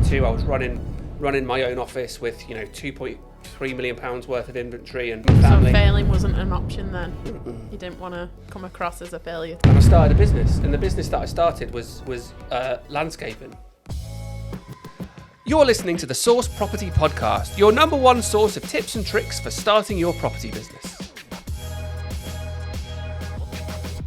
22, I was running my own office with, £2.3 million worth of inventory and family. So failing wasn't an option then? Mm-mm. You didn't want to come across as a failure? And I started a business, and the business that I started was landscaping. You're listening to the Source Property Podcast, your number one source of tips and tricks for starting your property business.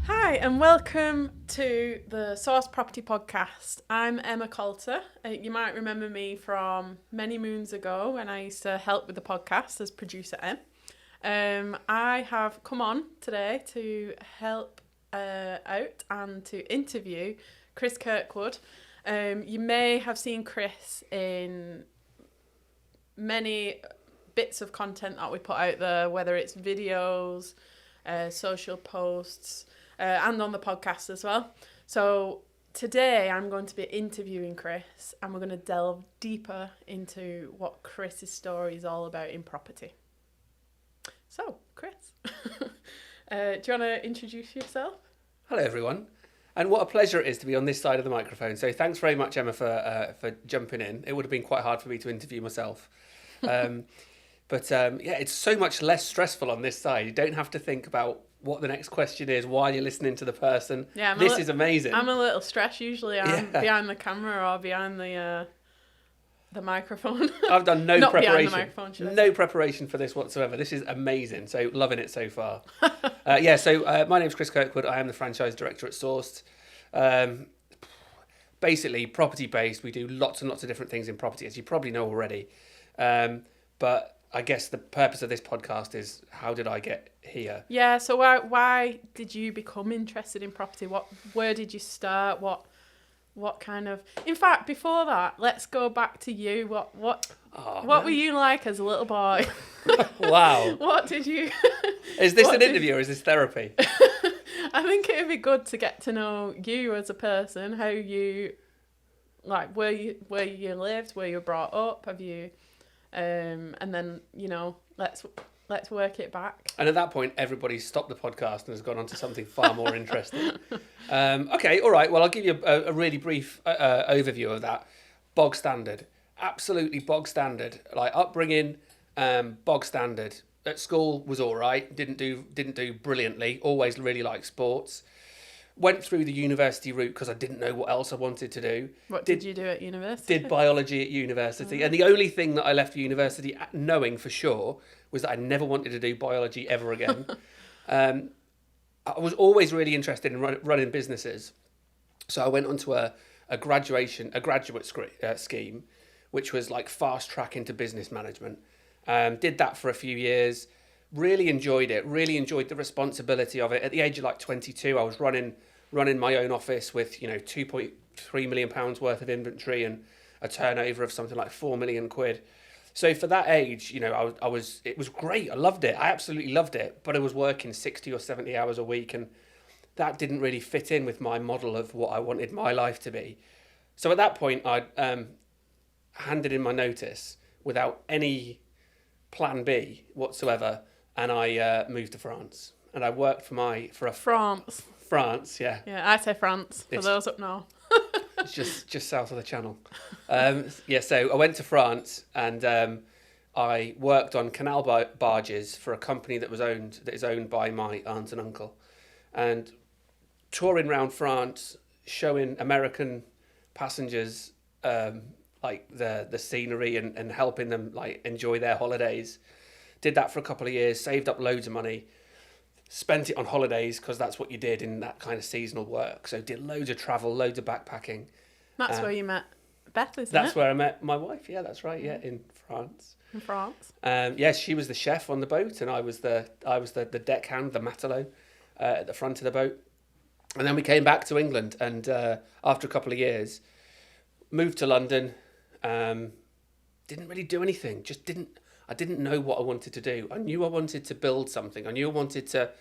Hi, and welcome to the Source Property Podcast. I'm Emma Coulter. You might remember me from many moons ago when I used to help with the podcast as producer M. I have come on today to help out and to interview Chris Kirkwood. You may have seen Chris in many bits of content that we put out there, whether it's videos, social posts, and on the podcast as well. So today I'm going to be interviewing Chris, and we're going to delve deeper into what Chris's story is all about in property. So, Chris, do you want to introduce yourself? Hello, everyone. And what a pleasure it is to be on this side of the microphone. So thanks very much, Emma, for jumping in. It would have been quite hard for me to interview myself. But it's so much less stressful on this side. You don't have to think about what the next question is while you're listening to the person. Yeah, this is amazing. I'm a little stressed. Usually I'm behind the camera or behind the microphone. I've done no Not preparation. Behind the microphone, no preparation for this whatsoever. This is amazing. So loving it so far. My name's Chris Kirkwood. I am the franchise director at Sourced. Basically property based. We do lots and lots of different things in property, as you probably know already. But I guess the purpose of this podcast is, how did I get here? Yeah. So why did you become interested in property? Where did you start? What kind of... In fact, before that, let's go back to you. What were you like as a little boy? Wow. What did you... Is this an interview or is this therapy? I think it would be good to get to know you as a person, how you... Like, where you lived, where you were brought up, have you... and then, let's work it back. And at that point, everybody's stopped the podcast and has gone on to something far more interesting. Okay, all right. Well, I'll give you a really brief overview of that. Bog standard. Absolutely bog standard. Like, upbringing, bog standard. At school was all right. Didn't do brilliantly. Always really liked sports. Went through the university route because I didn't know what else I wanted to do. What did you do at university? Did biology at university. And the only thing that I left university knowing for sure was that I never wanted to do biology ever again. I was always really interested in running businesses. So I went onto a graduate scheme, which was like fast track into business management. Did that for a few years. Really enjoyed it. Really enjoyed the responsibility of it. At the age of like 22, I was running my own office with, £2.3 million worth of inventory and a turnover of something like £4 million. So for that age, it was great. I loved it. I absolutely loved it. But I was working 60 or 70 hours a week, and that didn't really fit in with my model of what I wanted my life to be. So at that point, I handed in my notice without any plan B whatsoever. And I moved to France, and I worked for France, yeah. Yeah, I say France for those up north. It's just south of the Channel. So I went to France, and I worked on canal barges for a company that is owned by my aunt and uncle, and touring around France, showing American passengers like the scenery and helping them like enjoy their holidays. Did that for a couple of years, saved up loads of money, spent it on holidays because that's what you did in that kind of seasonal work. So did loads of travel, loads of backpacking. That's where you met Beth, isn't it? That's where I met my wife. Yeah, that's right. Yeah, in France. In France. Yes, she was the chef on the boat, and I was the deckhand, the matelot at the front of the boat. And then we came back to England, and after a couple of years, moved to London. Didn't really do anything. I didn't know what I wanted to do. I knew I wanted to build something. I knew I wanted to...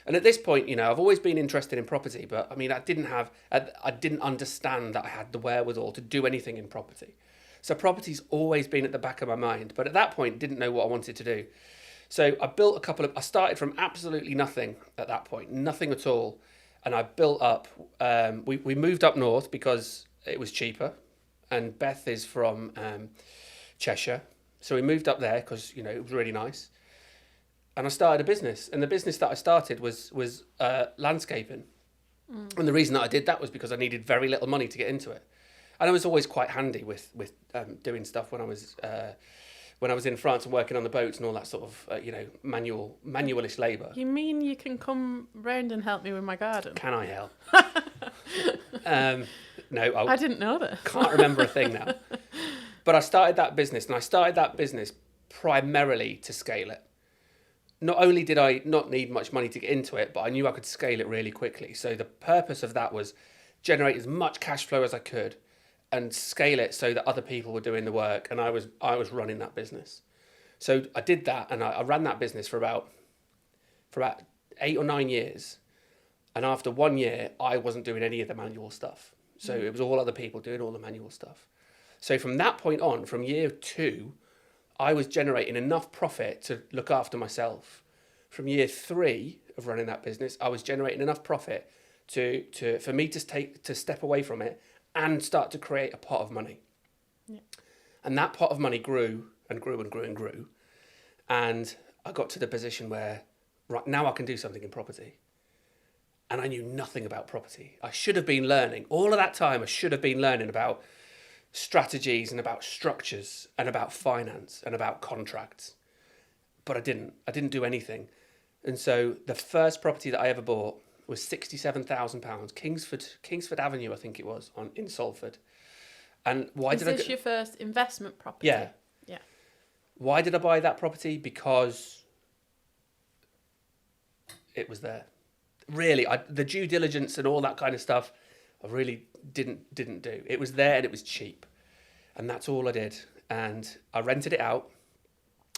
And at this point, I've always been interested in property, but I didn't understand that I had the wherewithal to do anything in property. So property's always been at the back of my mind. But at that point, didn't know what I wanted to do. So I built I started from absolutely nothing at that point, nothing at all. And I built up, we moved up north because it was cheaper. and Beth is from Cheshire. So we moved up there because, it was really nice. And I started a business. And the business that I started was landscaping. And the reason that I did that was because I needed very little money to get into it. And I was always quite handy with doing stuff when I was in France and working on the boats and all that sort of, manualish labour. You mean you can come round and help me with my garden? Can I help? No, I didn't know that. Can't remember a thing now. But I started that business, and I started that business primarily to scale it. Not only did I not need much money to get into it, but I knew I could scale it really quickly. So the purpose of that was generate as much cash flow as I could and scale it so that other people were doing the work, and I was running that business. So I did that, and I ran that business for about 8 or 9 years. And after 1 year, I wasn't doing any of the manual stuff. So it was all other people doing all the manual stuff. So from that point on, from year 2, I was generating enough profit to look after myself. From year 3 of running that business, I was generating enough profit for me to step away from it and start to create a pot of money. Yeah. And that pot of money grew and grew and grew and grew. And I got to the position where right now I can do something in property. And I knew nothing about property. I should have been learning. All of that time, I should have been learning about strategies and about structures and about finance and about contracts. But I didn't do anything. And so the first property that I ever bought was £67,000, Kingsford Avenue, I think it was, in Salford. And why did I... Is this your first investment property? Yeah. Yeah. Why did I buy that property? Because it was there. Really, the due diligence and all that kind of stuff, I really didn't do. It was there and it was cheap. And that's all I did. And I rented it out.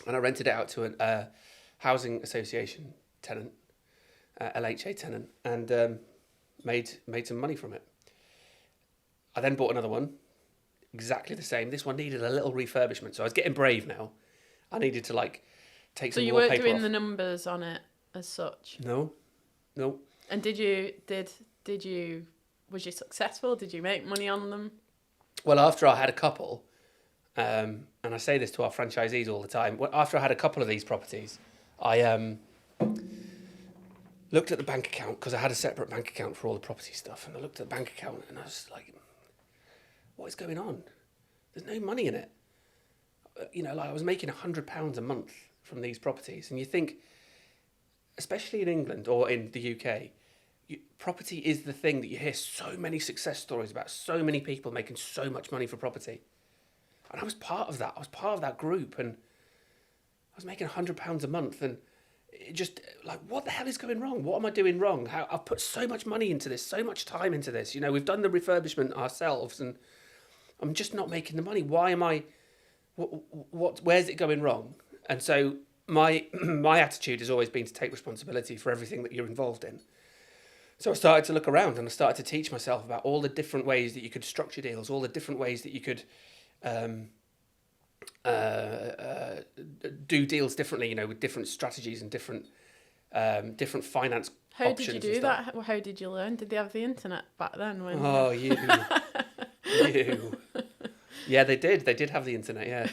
And I rented it out to a housing association tenant, LHA tenant, and made some money from it. I then bought another one, exactly the same. This one needed a little refurbishment. So I was getting brave now. I needed to take some wallpaper off. So you weren't doing the numbers on it as such? No. And was you successful? Did you make money on them? Well, after I had a couple, and I say this to our franchisees all the time, after I had a couple of these properties, I looked at the bank account, because I had a separate bank account for all the property stuff, and I looked at the bank account and I was like, what is going on? There's no money in it. I was making £100 a month from these properties, and you think, especially in England or in the UK, property is the thing that you hear so many success stories about, so many people making so much money for property. And I was part of that. I was part of that group, and I was making £100 a month, and it just what the hell is going wrong? What am I doing wrong? I've put so much money into this, so much time into this. We've done the refurbishment ourselves, and I'm just not making the money. Why am I? Where's it going wrong? And so my attitude has always been to take responsibility for everything that you're involved in. So I started to look around, and I started to teach myself about all the different ways that you could structure deals, all the different ways that you could do deals differently, with different strategies and different finance How options. How did you do that? How did you learn? Did they have the internet back then? You. Yeah, they did. They did have the internet, yeah.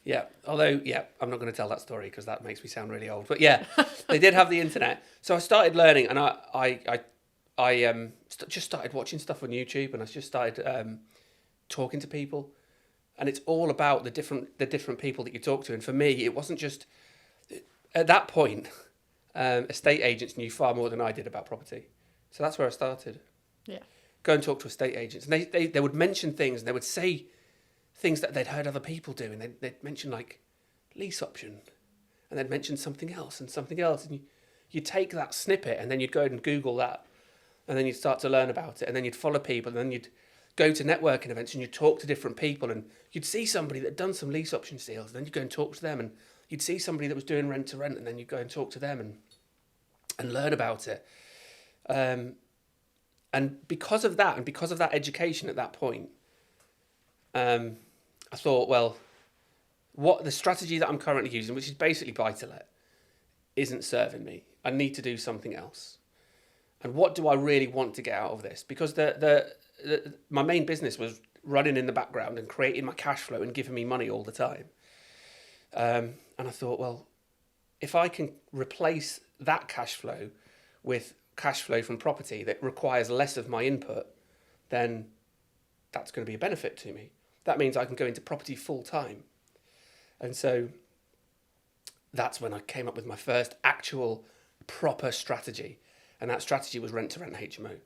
Yeah, although, I'm not going to tell that story because that makes me sound really old. But yeah, they did have the internet. So I started learning, and I just started watching stuff on YouTube, and I just started talking to people. And it's all about the different people that you talk to. And for me, it wasn't just... At that point, estate agents knew far more than I did about property. So that's where I started. Yeah. Go and talk to estate agents. And they would mention things, and they would say things that they'd heard other people do, and they'd mention lease option, and they'd mention something else, and you take that snippet, and then you'd go and Google that, and then you'd start to learn about it, and then you'd follow people, and then you'd go to networking events, and you'd talk to different people, and you'd see somebody that had done some lease option deals, and then you'd go and talk to them, and you'd see somebody that was doing rent to rent, and then you'd go and talk to them and learn about it. And because of that, and because of that education at that point, I thought, well, what the strategy that I'm currently using, which is basically buy-to-let, isn't serving me. I need to do something else. And what do I really want to get out of this? Because my main business was running in the background and creating my cash flow and giving me money all the time. And I thought, well, if I can replace that cash flow with cash flow from property that requires less of my input, then that's going to be a benefit to me. That means I can go into property full time. And so that's when I came up with my first actual proper strategy. And that strategy was rent to rent HMO.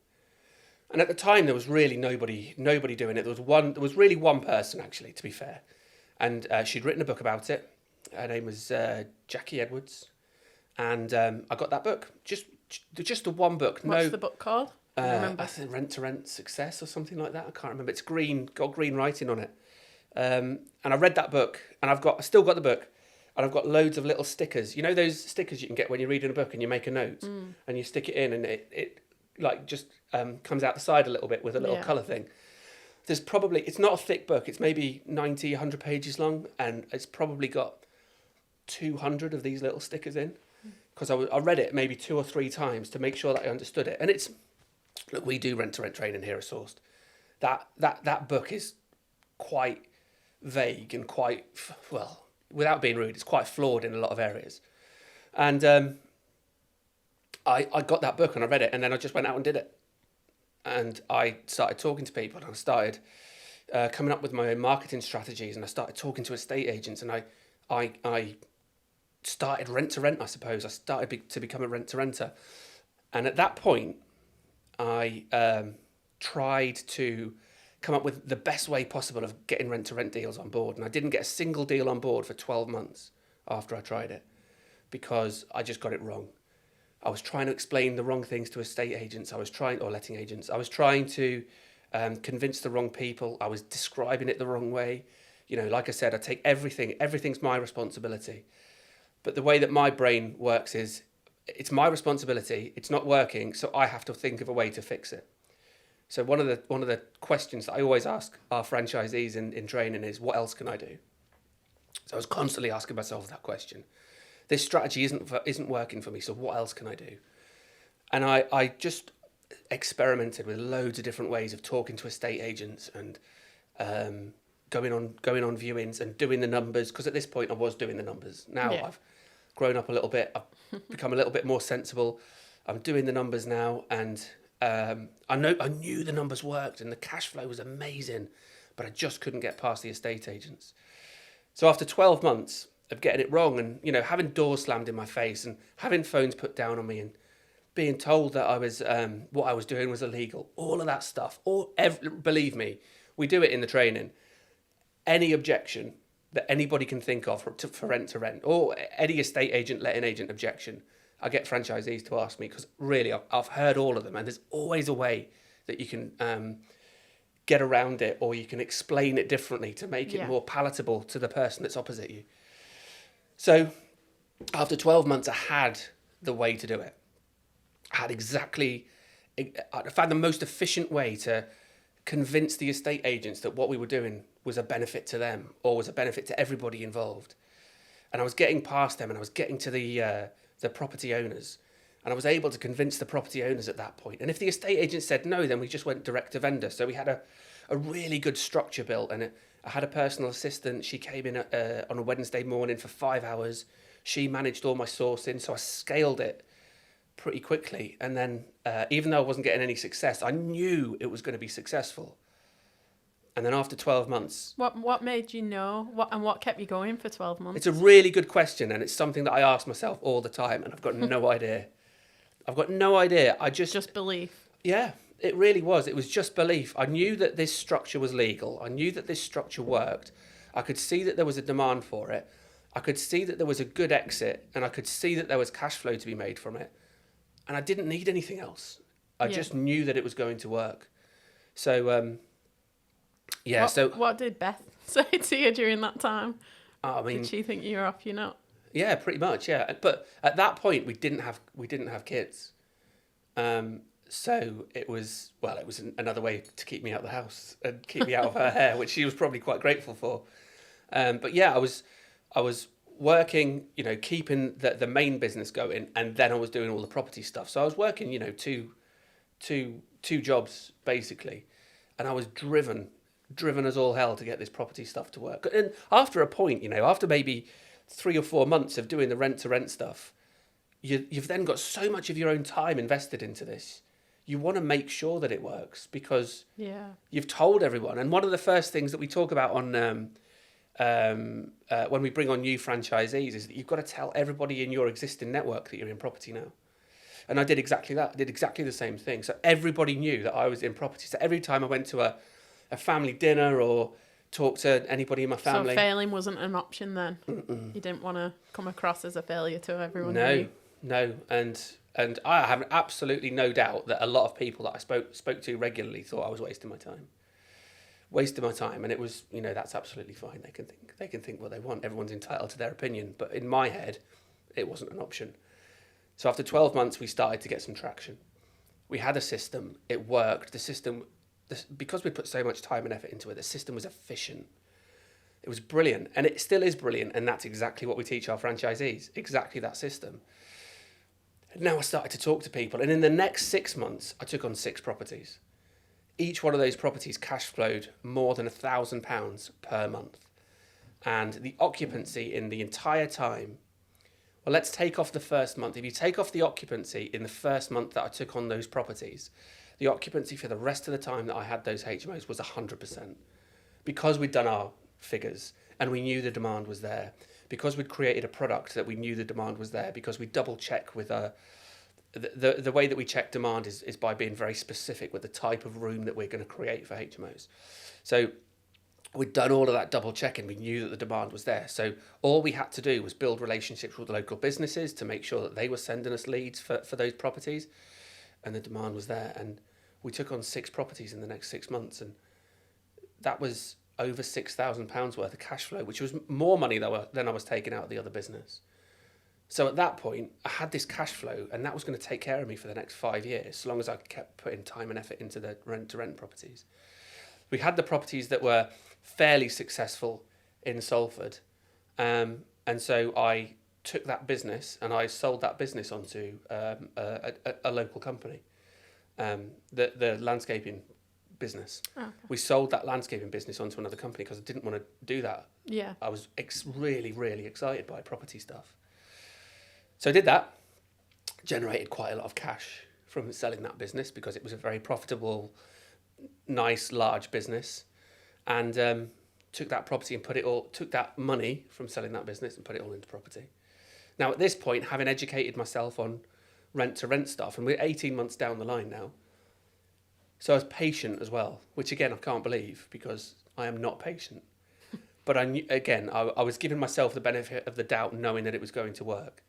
And at the time, there was really nobody doing it. There was really one person, actually, to be fair. And she'd written a book about it. Her name was Jackie Edwards. And I got that book. Just the one book. What's the book called? I think Rent to Rent Success or something like that. I can't remember. It's green, got green writing on it. And I read that book, and I still got the book, and I've got loads of little stickers. You know those stickers you can get when you're reading a book and you make a note and you stick it in, and it like just comes out the side a little bit with a little colour thing. It's not a thick book. It's maybe 90, 100 pages long, and it's probably got 200 of these little stickers in, because I read it maybe 2 or 3 times to make sure that I understood it. And look, we do rent to rent training here at Sourced. That book is quite vague and quite, well, without being rude, it's quite flawed in a lot of areas. And I got that book and I read it, and then I just went out and did it. And I started talking to people, and I started coming up with my own marketing strategies, and I started talking to estate agents, and I started rent to rent, I suppose. I started to become a rent to renter. And at that point, I tried to come up with the best way possible of getting rent to rent deals on board. And I didn't get a single deal on board for 12 months after I tried it, because I just got it wrong. I was trying to explain the wrong things to estate agents. Or letting agents. I was trying to convince the wrong people. I was describing it the wrong way. You know, like I said, I take everything's my responsibility. But the way that my brain works is, it's my responsibility. It's not working, so I have to think of a way to fix it. So one of the questions that I always ask our franchisees in training is, what else can I do? So I was constantly asking myself that question. This strategy isn't working for me, so what else can I do? And I just experimented with loads of different ways of talking to estate agents and going on viewings and doing the numbers, because at this point I was doing the numbers. Now I've grown up a little bit. I've become a little bit more sensible. I'm doing the numbers now, and I knew the numbers worked and the cash flow was amazing, but I just couldn't get past the estate agents. So after 12 months of getting it wrong, and having doors slammed in my face and having phones put down on me and being told that I was what I was doing was illegal, all of that stuff, believe me, we do it in the training. Any objection that anybody can think of for rent to rent, or any estate agent, letting agent objection, I get franchisees to ask me, because really I've heard all of them, and there's always a way that you can get around it, or you can explain it differently to make it more palatable to the person that's opposite you. So after 12 months, I had the way to do it. I found the most efficient way to convince the estate agents that what we were doing was a benefit to them, or was a benefit to everybody involved. And I was getting past them, and I was getting to the property owners, and I was able to convince the property owners at that point. And if the estate agent said no, then we just went direct to vendor. So we had a really good structure built, and I had a personal assistant. She came in on a Wednesday morning for 5 hours. She managed all my sourcing, so I scaled it pretty quickly. And then even though I wasn't getting any success, I knew it was going to be successful. And then after 12 months... What made you know? What kept you going for 12 months? It's a really good question, and it's something that I ask myself all the time, and I've got no idea. I've got no idea. Just belief. Yeah, it really was. It was just belief. I knew that this structure was legal. I knew that this structure worked. I could see that there was a demand for it. I could see that there was a good exit, and I could see that there was cash flow to be made from it. And I didn't need anything else. I just knew that it was going to work. So... What did Beth say to you during that time? I mean, did she think you were off your nut? Yeah, pretty much. Yeah, but at that point we didn't have kids, so it was another way to keep me out of the house and keep me out of her hair, which she was probably quite grateful for. But yeah, I was working, keeping the main business going, and then I was doing all the property stuff. So I was working, two jobs basically, and I was driven driven as all hell to get this property stuff to work. And after a point, after maybe 3 or 4 months of doing the rent-to-rent stuff, you've then got so much of your own time invested into this. You want to make sure that it works because you've told everyone. And one of the first things that we talk about on when we bring on new franchisees is that you've got to tell everybody in your existing network that you're in property now. And I did exactly that. I did exactly the same thing. So everybody knew that I was in property. So every time I went to a family dinner or talked to anybody in my family. So failing wasn't an option then? You didn't want to come across as a failure to everyone? No. And I have absolutely no doubt that a lot of people that I spoke to regularly thought I was wasting my time. And it was, that's absolutely fine. They can think what they want. Everyone's entitled to their opinion. But in my head, it wasn't an option. So after 12 months, we started to get some traction. We had a system. It worked. The system, because we put so much time and effort into it, the system was efficient. It was brilliant. And it still is brilliant. And that's exactly what we teach our franchisees. Exactly that system. And now I started to talk to people. And in the next 6 months, I took on 6 properties. Each one of those properties cash flowed more than £1,000 per month. And the occupancy in the entire time, well, let's take off the first month. If you take off the occupancy in the first month that I took on those properties, the occupancy for the rest of the time that I had those HMOs was 100%. Because we'd done our figures and we knew the demand was there. Because we'd created a product that we knew the demand was there. Because we double check with the way that we check demand is by being very specific with the type of room that we're going to create for HMOs. So we'd done all of that double checking. We knew that the demand was there. So all we had to do was build relationships with the local businesses to make sure that they were sending us leads for those properties. And the demand was there. And we took on 6 properties in the next 6 months. And that was over £6,000 worth of cash flow, which was more money than I was taking out of the other business. So at that point, I had this cash flow, and that was going to take care of me for the next 5 years, so long as I kept putting time and effort into the rent-to-rent properties. We had the properties that were fairly successful in Salford, and so I took that business and I sold that business onto a local company, the landscaping business. Okay. We sold that landscaping business onto another company because I didn't want to do that. Yeah. I was really, really excited by property stuff. So I did that, generated quite a lot of cash from selling that business because it was a very profitable, nice, large business, and took that property and took that money from selling that business and put it all into property. Now at this point, having educated myself on rent-to-rent stuff, and we're 18 months down the line now, so I was patient as well, which again I can't believe because I am not patient. But I knew, again, I was giving myself the benefit of the doubt, knowing that it was going to work.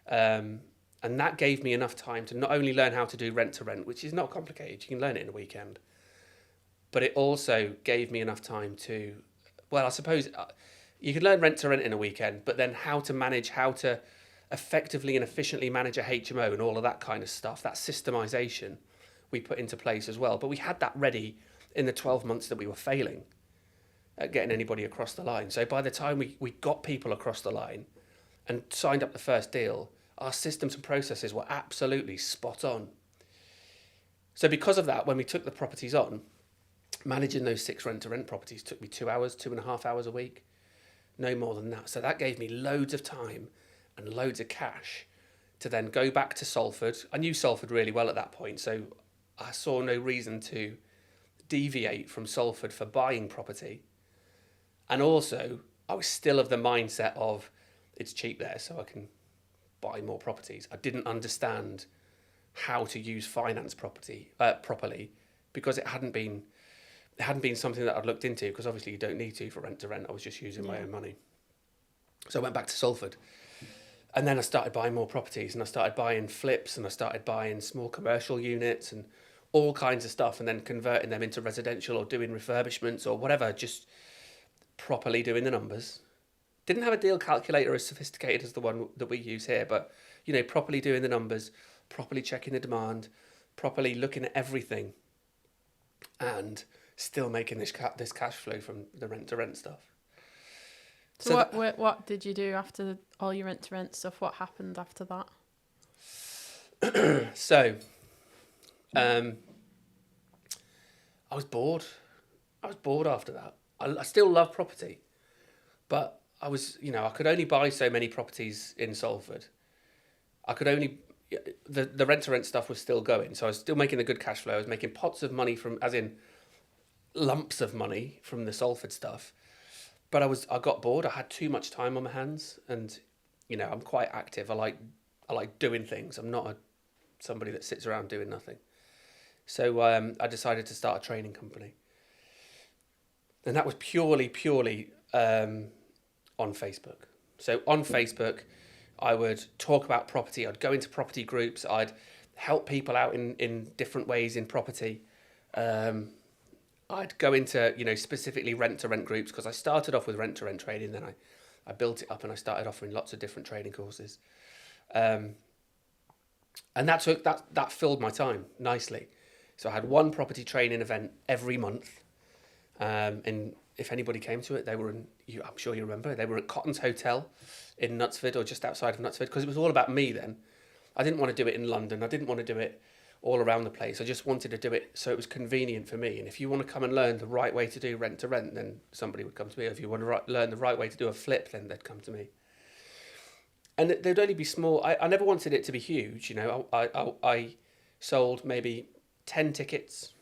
And that gave me enough time to not only learn how to do rent-to-rent, which is not complicated, you can learn it in a weekend, but it also gave me enough time to, well, I suppose you could learn rent-to-rent in a weekend, but then how to effectively and efficiently manage a HMO and all of that kind of stuff, that systemization we put into place as well. But we had that ready in the 12 months that we were failing at getting anybody across the line. So by the time we got people across the line and signed up the first deal, our systems and processes were absolutely spot on. So because of that, when we took the properties on, managing those 6 rent-to-rent properties took me 2 hours, 2.5 hours a week, no more than that. So that gave me loads of time and loads of cash to then go back to Salford. I knew Salford really well at that point, so I saw no reason to deviate from Salford for buying property. And also, I was still of the mindset of, it's cheap there, so I can buy more properties. I didn't understand how to use finance properly because it hadn't been something that I'd looked into, because obviously you don't need to for rent-to-rent. I was just using my own money. So I went back to Salford. And then I started buying more properties, and I started buying flips, and I started buying small commercial units and all kinds of stuff, and then converting them into residential or doing refurbishments or whatever, just properly doing the numbers. Didn't have a deal calculator as sophisticated as the one that we use here, but, properly doing the numbers, properly checking the demand, properly looking at everything, and still making this cash flow from the rent-to-rent stuff. So what did you do after all your rent-to-rent stuff? What happened after that? So, I was bored. I was bored after that. I still love property, but I was, I could only buy so many properties in Salford. I could only, the rent-to-rent stuff was still going, so I was still making a good cash flow. I was making pots of money from, as in lumps of money from the Salford stuff. But I got bored. I had too much time on my hands, and I'm quite active. I like doing things. I'm not somebody that sits around doing nothing. So I decided to start a training company, and that was purely on Facebook. So on Facebook, I would talk about property. I'd go into property groups. I'd help people out in different ways in property. I'd go into, specifically rent-to-rent groups, because I started off with rent-to-rent trading, then I built it up and I started offering lots of different trading courses. And that filled my time nicely. So I had one property training event every month. And if anybody came to it, they were I'm sure you remember, they were at Cotton's Hotel in Knutsford, or just outside of Knutsford, because it was all about me then. I didn't want to do it in London. I didn't want to do it all around the place. I just wanted to do it so it was convenient for me. And if you want to come and learn the right way to do rent to rent, then somebody would come to me. If you want to learn the right way to do a flip, then they'd come to me. And they'd only be small. I never wanted it to be huge. I sold maybe 10 tickets,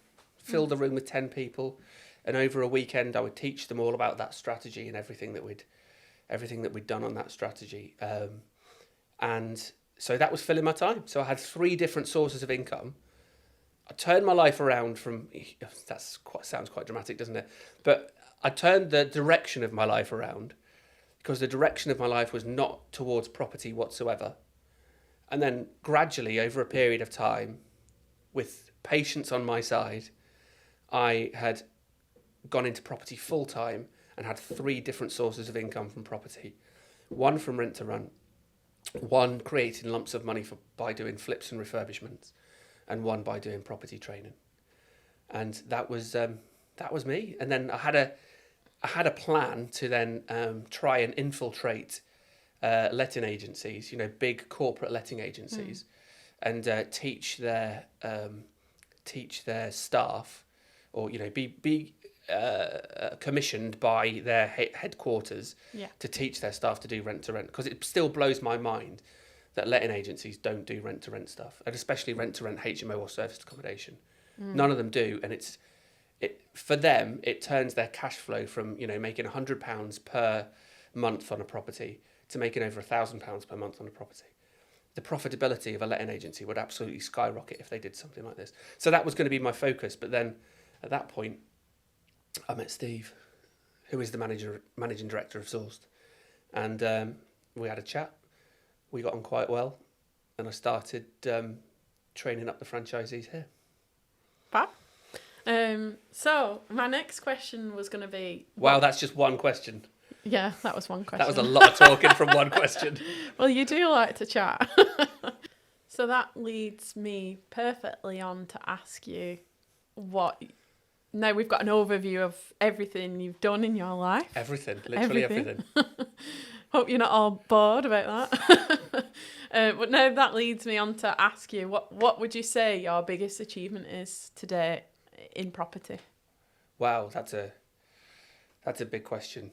filled the room with 10 people, and over a weekend I would teach them all about that strategy and everything that we'd done on that strategy. And so that was filling my time. So I had 3 different sources of income. I turned my life around from, sounds quite dramatic, doesn't it? But I turned the direction of my life around, because the direction of my life was not towards property whatsoever. And then gradually, over a period of time, with patience on my side, I had gone into property full time and had 3 different sources of income from property. One from rent to rent, one creating lumps of money by doing flips and refurbishments, and one by doing property training. And that was me. And then I had a plan to then try and infiltrate letting agencies, big corporate letting agencies, and teach their staff, or be commissioned by their headquarters to teach their staff to do rent to rent, because it still blows my mind that letting agencies don't do rent to rent stuff, and especially rent to rent HMO or serviced accommodation. None of them do, and for them it turns their cash flow from making £100 per month on a property to making over £1,000 per month on a property. The profitability of a letting agency would absolutely skyrocket if they did something like this. So that was going to be my focus. But then at that point, I met Steve, who is the managing director of Sourced, and we had a chat. We got on quite well, and I started training up the franchisees here. Fab. So my next question was going to be... Wow, that's just one question. Yeah, that was one question. That was a lot of talking from one question. Well, you do like to chat. So that leads me perfectly on to ask you what... Now we've got an overview of everything you've done in your life. Everything, literally everything. Hope you're not all bored about that. But now that leads me on to ask you, what would you say your biggest achievement is today in property? Wow, that's a big question.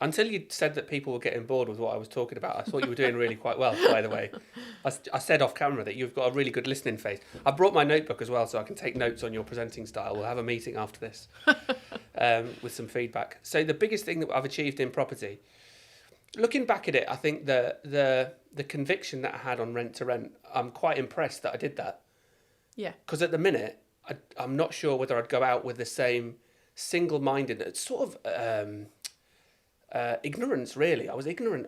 Until you said that people were getting bored with what I was talking about, I thought you were doing really quite well, by the way. I said off camera that you've got a really good listening face. I brought my notebook as well, so I can take notes on your presenting style. We'll have a meeting after this with some feedback. So the biggest thing that I've achieved in property, looking back at it, I think the conviction that I had on rent to rent, I'm quite impressed that I did that. Yeah. Because at the minute, I'm not sure whether I'd go out with the same single-minded, sort of... ignorance, really. I was ignorant.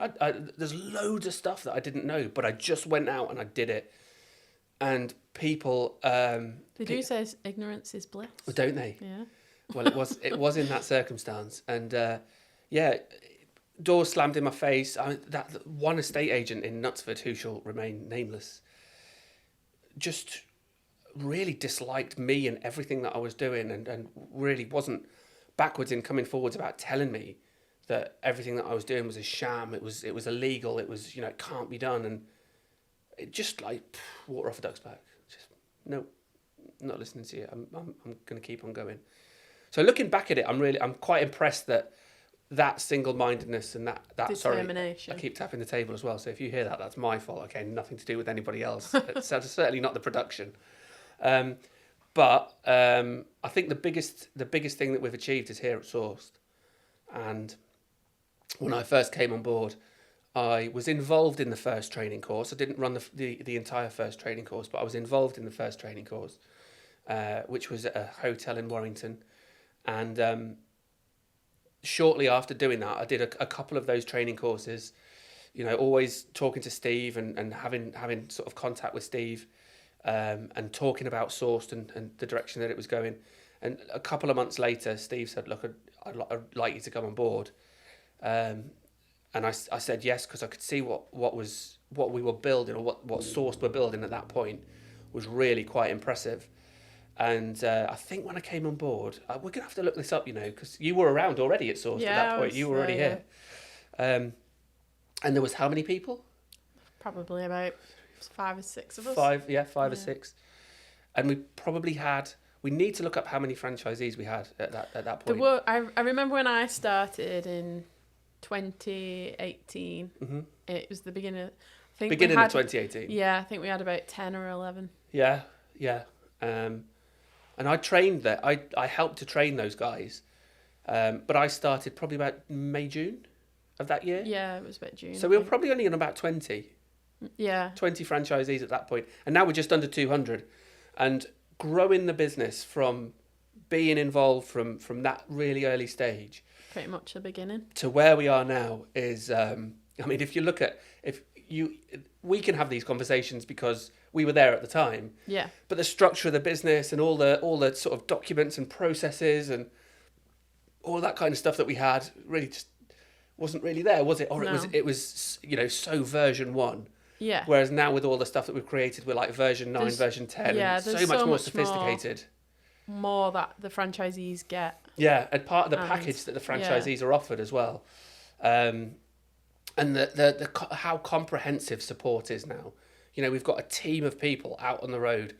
There's loads of stuff that I didn't know, but I just went out and I did it. And people... They do say ignorance is bliss. Don't they? Yeah. Well, it was in that circumstance. And doors slammed in my face. That one estate agent in Knutsford, who shall remain nameless, just really disliked me and everything that I was doing, and really wasn't backwards in coming forwards about telling me that everything that I was doing was a sham. It was illegal. It was, it can't be done. And it just water off a duck's back. Just, no, not listening to you. I'm going to keep on going. So looking back at it, I'm quite impressed that single-mindedness and that sorry, Determination. I keep tapping the table as well. So if you hear that, that's my fault. Okay, nothing to do with anybody else. It's certainly not the production. But I think the biggest thing that we've achieved is here at Sourced. And when I first came on board, I was involved in the first training course. I didn't run the entire first training course, but I was involved in the first training course, which was at a hotel in Warrington. And shortly after doing that, I did a couple of those training courses, always talking to Steve and having sort of contact with Steve, and talking about Sourced and the direction that it was going. And a couple of months later, Steve said, look, I'd like you to come on board. And I said yes, because I could see what we were building, or what Sourced were building at that point was really quite impressive. And I think when I came on board, we're going to have to look this up, because you were around already at Sourced at that point. You were already here. And there was how many people? Probably about 5 or 6 of us. Five or six. And we probably we need to look up how many franchisees we had at that point. I remember when I started in 2018. Mm-hmm. It was the beginning of 2018. Yeah, I think we had about 10 or 11. Yeah. And I trained there. I helped to train those guys. But I started probably about May, June of that year. Yeah, it was about June. So we were probably only on about 20. Yeah. 20 franchisees at that point. And now we're just under 200. And growing the business from being involved from that really early stage. Pretty much the beginning. To where we are now is, if you look at, we can have these conversations because we were there at the time. Yeah. But the structure of the business and all the sort of documents and processes and all that kind of stuff that we had really just wasn't really there, was it? Or no. it was so version 1. Yeah. Whereas now with all the stuff that we've created, we're like version 9, version 10, and so much more sophisticated. More that the franchisees get. Yeah, and part of the package that the franchisees are offered as well. And the how comprehensive support is now. We've got a team of people out on the road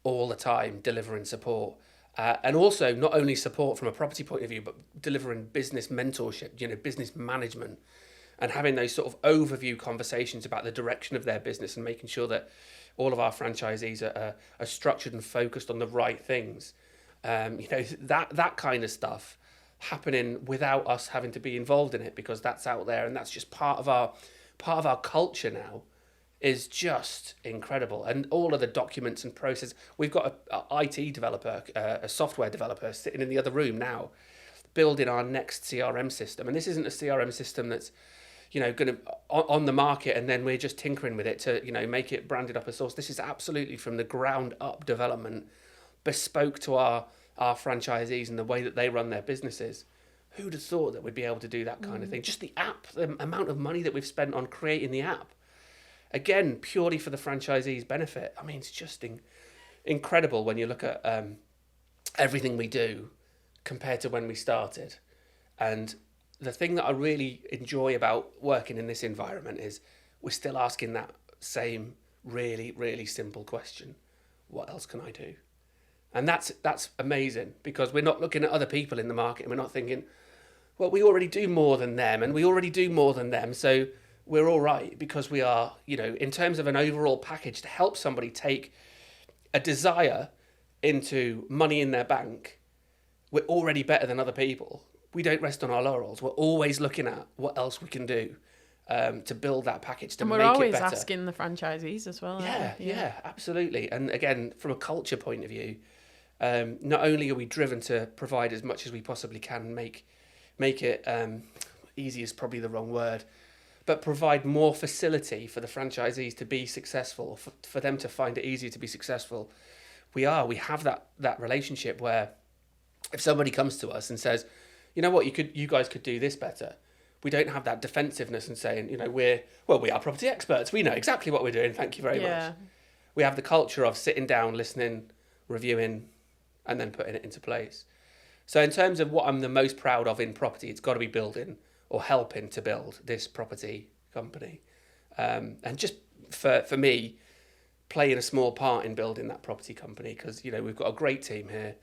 all the time delivering support. And also not only support from a property point of view, but delivering business mentorship, business management, and having those sort of overview conversations about the direction of their business and making sure that all of our franchisees are structured and focused on the right things. That kind of stuff happening without us having to be involved in it, because that's out there and that's just part of our culture now, is just incredible. And all of the documents and process. We've got a IT developer, a software developer sitting in the other room now, building our next CRM system. And this isn't a CRM system that's going to on the market and then we're just tinkering with it to make it branded up as Sourced. This is absolutely from the ground up development, bespoke to our franchisees and the way that they run their businesses. Who'd have thought that we'd be able to do that kind of thing? Just the app, the amount of money that we've spent on creating the app, again, purely for the franchisees' benefit. It's just incredible when you look at everything we do compared to when we started. And the thing that I really enjoy about working in this environment is we're still asking that same really, really simple question. What else can I do? And that's amazing, because we're not looking at other people in the market and we're not thinking, well, we already do more than them and we already do more than them, so we're all right, because we are, in terms of an overall package to help somebody take a desire into money in their bank, we're already better than other people. We don't rest on our laurels. We're always looking at what else we can do to build that package, to make it better. And we're always asking the franchisees as well. Yeah, absolutely. And again, from a culture point of view, not only are we driven to provide as much as we possibly can, make it easy is probably the wrong word, but provide more facility for the franchisees to be successful, for them to find it easier to be successful. We have that relationship where if somebody comes to us and says, you know what, you guys could do this better, we don't have that defensiveness and saying, we are property experts, we know exactly what we're doing, thank you very much. We have the culture of sitting down, listening, reviewing, and then putting it into place. So in terms of what I'm the most proud of in property, it's got to be building or helping to build this property company. And just for me, playing a small part in building that property company, because we've got a great team here,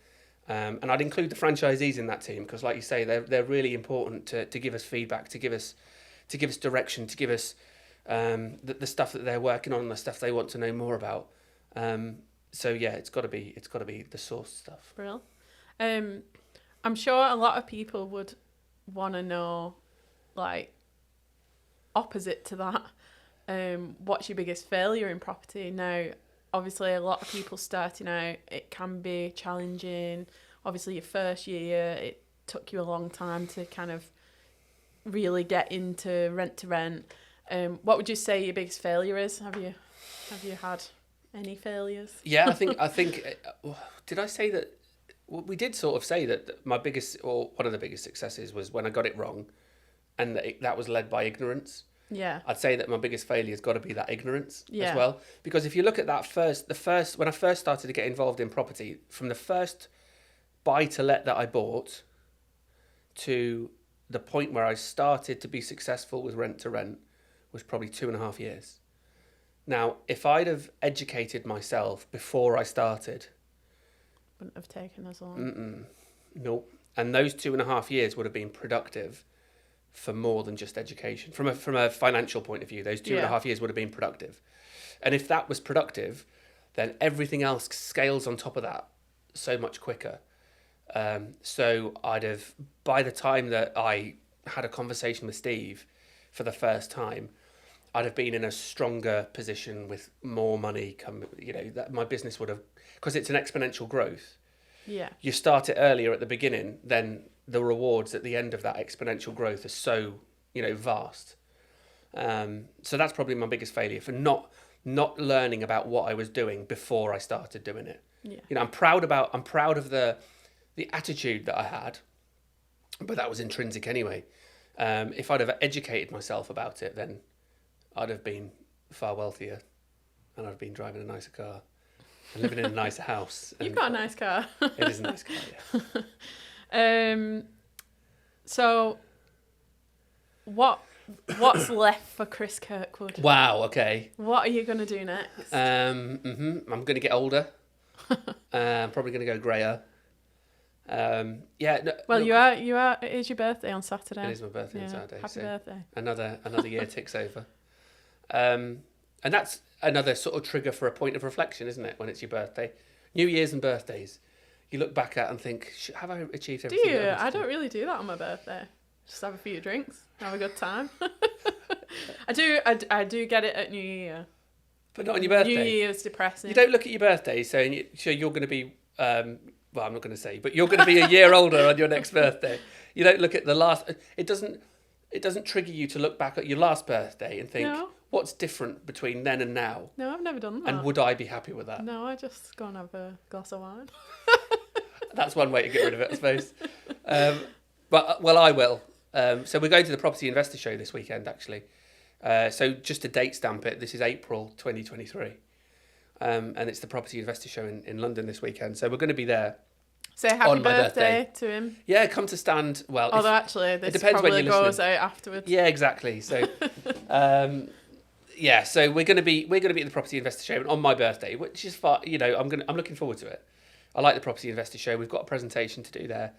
And I'd include the franchisees in that team because, like you say, they're really important to give us feedback, to give us direction, to give us the stuff that they're working on, the stuff they want to know more about. So yeah, it's got to be the source stuff. Brilliant. I'm sure a lot of people would want to know, like, opposite to that. What's your biggest failure in property? Now, obviously, a lot of people starting out, it can be challenging. Obviously, your first year, it took you a long time to kind of really get into rent to rent. What would you say your biggest failure is? Have you had any failures? Yeah, I think. Did I say that? Well, we did sort of say that my biggest, or one of the biggest successes was when I got it wrong, and that was led by ignorance. Yeah. I'd say that my biggest failure has got to be that ignorance Yeah. as well. Because if you look at that when I first started to get involved in property, from the first buy to let that I bought to the point where I started to be successful with rent to rent was probably 2.5 years. Now, if I'd have educated myself before I started, Wouldn't have taken as long. nope. And those 2.5 years would have been productive for more than just education. From a financial point of view, those 2.5 years would have been productive. And if that was productive, then everything else scales on top of that so much quicker. So I'd have, by the time that I had a conversation with Steve for the first time, I'd have been in a stronger position with more money that my business would have, because it's an exponential growth. Yeah. You start it earlier at the beginning, then the rewards at the end of that exponential growth are so, vast. So that's probably my biggest failure, for not learning about what I was doing before I started doing it. Yeah. I'm proud of the attitude that I had, but that was intrinsic anyway. If I'd have educated myself about it, then I'd have been far wealthier, and I'd have been driving a nicer car and living in a nicer house. You've got a nice car. It is a nice car, yeah. So what's left for Chris Kirkwood? Wow, okay. What are you going to do next? I'm going to get older. I'm probably going to go greyer. You are. It is your birthday on Saturday. It is my birthday on Saturday. Happy birthday. Another year ticks over. And that's another sort of trigger for a point of reflection, isn't it? When it's your birthday, New Year's and birthdays, you look back at and think, have I achieved everything? Do you? I don't really do that on my birthday. Just have a few drinks, have a good time. I do get it at New Year. But not on your birthday. New Year's depressing. You don't look at your birthday saying, so you're going to be, well, I'm not going to say, but you're going to be a year older on your next birthday. You don't look at the last, it doesn't trigger you to look back at your last birthday and think, what's different between then and now? No, I've never done that. And would I be happy with that? No, I just go and have a glass of wine. That's one way to get rid of it, I suppose. I will. So we're going to the Property Investor Show this weekend, actually. So just to date stamp it, this is April 2023. And it's the Property Investor Show in London this weekend. So we're going to be there. Say happy birthday to him. Yeah, come to stand. Well, although actually, this it depends probably when you're goes listening. out afterwards. Yeah, exactly. So, so we're going to be at the Property Investor Show on my birthday, which is far. I'm looking forward to it. I like the Property Investor Show. We've got a presentation to do there.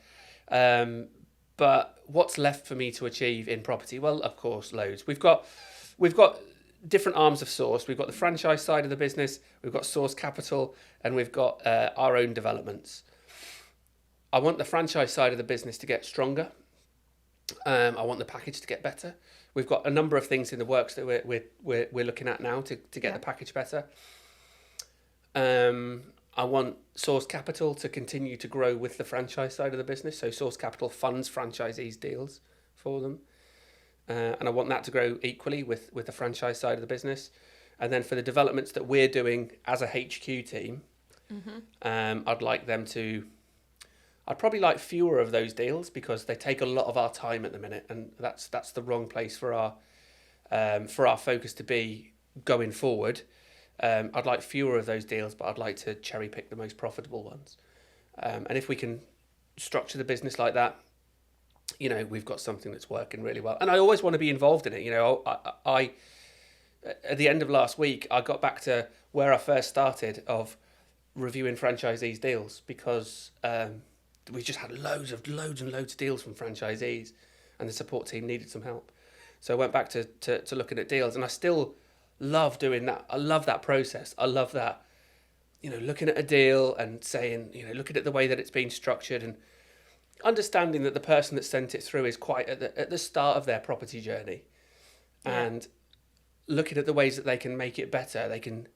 But what's left for me to achieve in property? Well, of course, loads. We've got different arms of Source. We've got the franchise side of the business. We've got Source Capital, and we've got our own developments. I want the franchise side of the business to get stronger. I want the package to get better. We've got a number of things in the works that we're looking at now to get the package better. I want Source Capital to continue to grow with the franchise side of the business. So Source Capital funds franchisees deals for them. And I want that to grow equally with the franchise side of the business. And then for the developments that we're doing as a HQ team, I'd probably like fewer of those deals because they take a lot of our time at the minute, and that's the wrong place for our focus to be going forward. I'd like fewer of those deals, but I'd like to cherry pick the most profitable ones. And if we can structure the business like that, we've got something that's working really well. And I always want to be involved in it. I at the end of last week, I got back to where I first started of reviewing franchisees' deals because we just had loads and loads of deals from franchisees, and the support team needed some help. So I went back to looking at deals, and I still love doing that. I love that process. I love that, looking at a deal and saying, looking at the way that it's been structured and understanding that the person that sent it through is quite at the start of their property journey, and looking at the ways that they can make it better. They can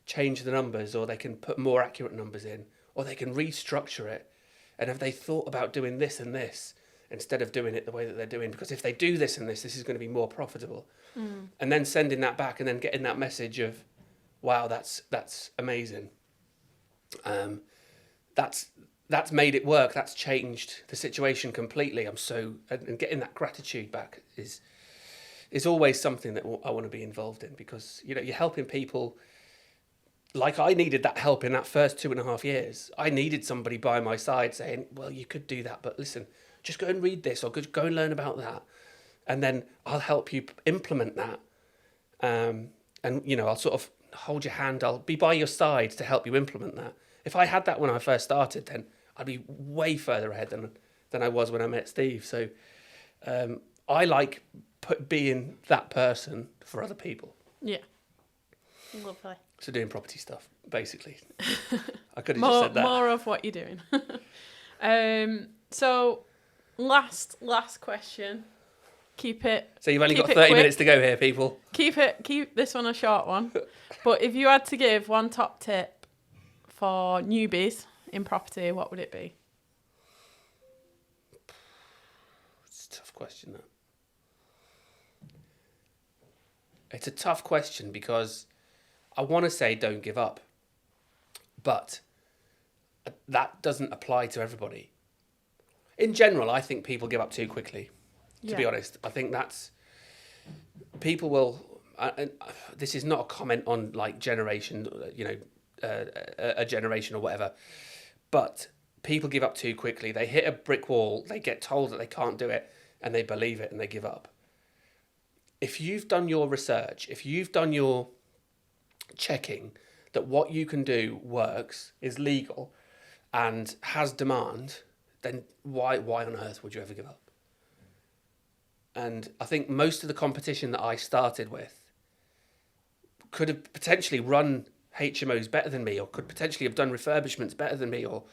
change the numbers, or they can put more accurate numbers in, or they can restructure it. And have they thought about doing this and this instead of doing it the way that they're doing? Because if they do this and this is going to be more profitable. And then sending that back and then getting that message of, wow, that's amazing. That's made it work. That's changed the situation completely. And getting that gratitude back is always something that I want to be involved in, because, you're helping people. Like, I needed that help in that first 2.5 years. I needed somebody by my side saying, well, you could do that, but listen, just go and read this, or go and learn about that. And then I'll help you implement that. And, I'll sort of hold your hand. I'll be by your side to help you implement that. If I had that when I first started, then I'd be way further ahead than I was when I met Steve. So I like being that person for other people. Yeah. Lovely. So doing property stuff, basically. I could have just said that. More of what you're doing. So last question. Keep it. So you've only got 30 minutes to go here, people. Keep this one a short one. But if you had to give one top tip for newbies in property, what would it be? It's a tough question, that. It's a tough question because I want to say don't give up, but that doesn't apply to everybody. In general, I think people give up too quickly, to be honest. I think people will, this is not a comment on like generation, a generation or whatever, but people give up too quickly. They hit a brick wall, they get told that they can't do it, and they believe it and they give up. If you've done your research, if you've done your checking that what you can do works, is legal and has demand, then why on earth would you ever give up? And I think most of the competition that I started with could have potentially run HMOs better than me, or could potentially have done refurbishments better than me, or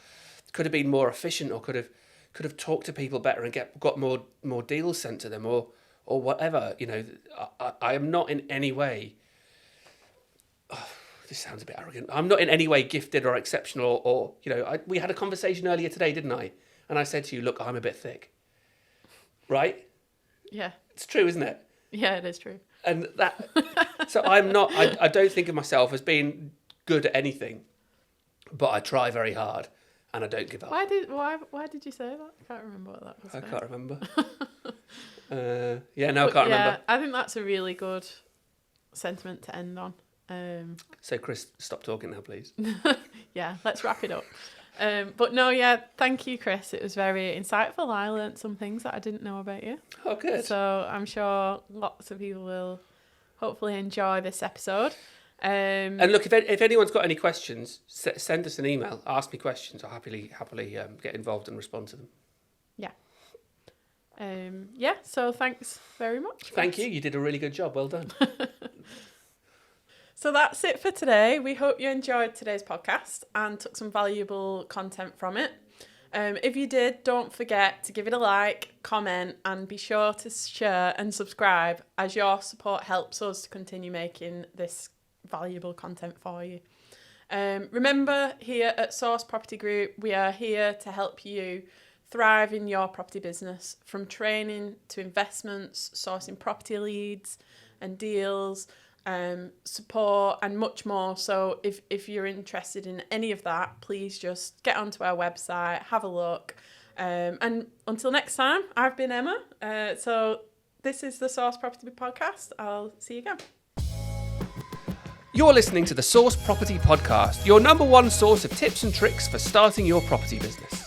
could have been more efficient, or could have talked to people better and got more deals sent to them, or whatever. I am not in any way, this sounds a bit arrogant, I'm not in any way gifted or exceptional, or we had a conversation earlier today, didn't I? And I said to you, look, I'm a bit thick. Right? Yeah. It's true, isn't it? Yeah, it is true. And that, so I'm not, I don't think of myself as being good at anything, but I try very hard and I don't give up. Why did you say that? I can't remember what that was. I can't remember. I can't remember. I think that's a really good sentiment to end on. So Chris, stop talking now, please. Yeah, let's wrap it up. But no, yeah, thank you, Chris. It was very insightful. I learnt some things that I didn't know about you. Oh, good. So I'm sure lots of people will hopefully enjoy this episode. And look, if anyone's got any questions, send us an email. Ask me questions. I'll happily get involved and respond to them. Yeah. So thanks very much, Chris. Thank you. You did a really good job. Well done. So that's it for today. We hope you enjoyed today's podcast and took some valuable content from it. If you did, don't forget to give it a like, comment, and be sure to share and subscribe, as your support helps us to continue making this valuable content for you. Remember, here at Source Property Group, we are here to help you thrive in your property business, from training to investments, sourcing property leads and deals, support and much more. So if you're interested in any of that, please just get onto our website, have a look. And until next time, I've been Emma. So this is the Source Property Podcast. I'll see you again. You're listening to the Source Property Podcast, your number one source of tips and tricks for starting your property business.